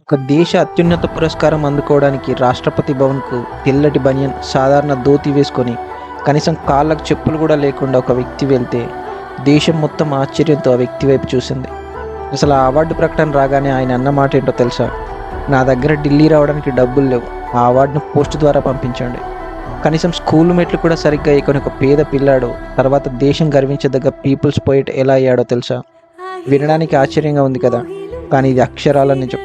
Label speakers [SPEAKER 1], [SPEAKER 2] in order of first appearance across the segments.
[SPEAKER 1] ఒక దేశ అత్యున్నత పురస్కారం అందుకోవడానికి రాష్ట్రపతి భవన్కు తెల్లటి బనియన్, సాధారణ ధోతి వేసుకొని కనీసం కాళ్ళకు చెప్పులు కూడా లేకుండా ఒక వ్యక్తి వెళ్తే దేశం మొత్తం ఆశ్చర్యంతో ఆ వ్యక్తి వైపు చూసింది. అసలు ఆ అవార్డు ప్రకటన రాగానే ఆయన అన్న మాట ఏంటో తెలుసా? నా దగ్గర ఢిల్లీ రావడానికి డబ్బులు లేవు, ఆ అవార్డును పోస్ట్ ద్వారా పంపించండి. కనీసం స్కూల్ మెట్లు కూడా సరిగ్గా ఎక్కని ఒక పేద పిల్లాడు తర్వాత దేశం గర్వించదగ్గ పీపుల్స్ పోయిట్ ఎలా అయ్యాడో తెలుసా? వినడానికి ఆశ్చర్యంగా ఉంది కదా, కానీ ఇది అక్షరాల నిజం.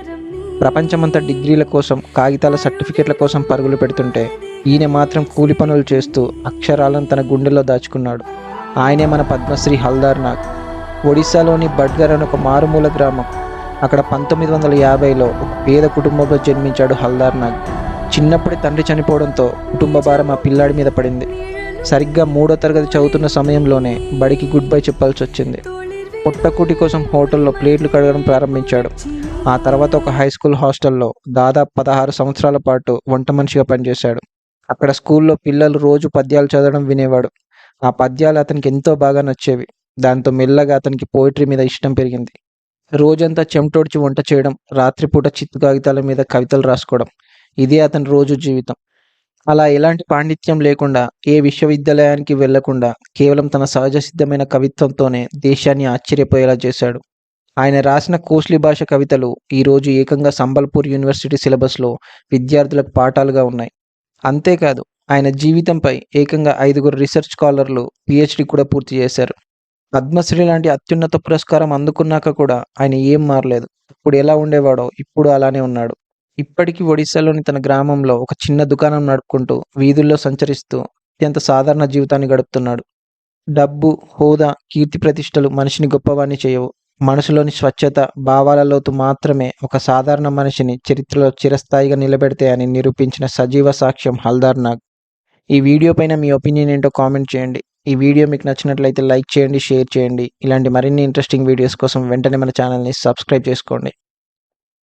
[SPEAKER 1] ప్రపంచమంతా డిగ్రీల కోసం, కాగితాల సర్టిఫికెట్ల కోసం పరుగులు పెడుతుంటే ఈయన మాత్రం కూలి పనులు చేస్తూ అక్షరాలను తన గుండెల్లో దాచుకున్నాడు. ఆయనే మన పద్మశ్రీ హల్దార్ నాగ్. ఒడిశాలోని బడ్గర్ అనే ఒక మారుమూల గ్రామం. అక్కడ 1950లో ఒక పేద కుటుంబంలో జన్మించాడు హల్దార్ నాగ్. చిన్నప్పుడే తండ్రి చనిపోవడంతో కుటుంబ భారం ఆ పిల్లాడి మీద పడింది. సరిగ్గా 3వ తరగతి చదువుతున్న సమయంలోనే బడికి గుడ్ బై చెప్పాల్సి వచ్చింది. పొట్టకూటి కోసం హోటల్లో ప్లేట్లు కడగడం ప్రారంభించాడు. ఆ తర్వాత ఒక హై స్కూల్ హాస్టల్లో దాదాపు 16 సంవత్సరాల పాటు వంట మనిషిగా పనిచేశాడు. అక్కడ స్కూల్లో పిల్లలు రోజు పద్యాలు చదవడం వినేవాడు. ఆ పద్యాలు అతనికి ఎంతో బాగా నచ్చేవి. దాంతో మెల్లగా అతనికి పోయిటరీ మీద ఇష్టం పెరిగింది. రోజంతా చెమటోడ్చి వంట చేయడం, రాత్రిపూట చిత్తు కాగితాల మీద కవితలు రాసుకోవడం, ఇదే అతని రోజు జీవితం. అలా ఎలాంటి పాండిత్యం లేకుండా, ఏ విశ్వవిద్యాలయానికి వెళ్లకుండా కేవలం తన సహజ సిద్ధమైన కవిత్వంతోనే దేశాన్ని ఆశ్చర్యపోయేలా చేశాడు. ఆయన రాసిన కోస్లీ భాష కవితలు ఈరోజు ఏకంగా సంబల్పూర్ యూనివర్సిటీ సిలబస్లో విద్యార్థులకు పాఠాలుగా ఉన్నాయి. అంతేకాదు, ఆయన జీవితంపై ఏకంగా 5గురు రీసెర్చ్ స్కాలర్లు పిహెచ్డి కూడా పూర్తి చేశారు. పద్మశ్రీ లాంటి అత్యున్నత పురస్కారం అందుకున్నాక కూడా ఆయన ఏం మారలేదు. ఇప్పుడు ఎలా ఉండేవాడో ఇప్పుడు అలానే ఉన్నాడు. ఇప్పటికీ ఒడిశాలోని తన గ్రామంలో ఒక చిన్న దుకాణం నడుపుకుంటూ వీధుల్లో సంచరిస్తూ అత్యంత సాధారణ జీవితాన్ని గడుపుతున్నాడు. డబ్బు, హోదా, కీర్తి ప్రతిష్టలు మనిషిని గొప్పవాణ్ణి చేయవు. మనసులోని స్వచ్ఛత, భావాల లోతు మాత్రమే ఒక సాధారణ మనిషిని చరిత్రలో చిరస్థాయిగా నిలబెడతాయని నిరూపించిన సజీవ సాక్ష్యం హల్దార్ నాగ్. ఈ వీడియో పైన మీ ఒపీనియన్ ఏంటో కామెంట్ చేయండి. ఈ వీడియో మీకు నచ్చినట్లయితే లైక్ చేయండి, షేర్ చేయండి. ఇలాంటి మరిన్ని ఇంట్రెస్టింగ్ వీడియోస్ కోసం వెంటనే మన ఛానల్ని సబ్స్క్రైబ్ చేసుకోండి.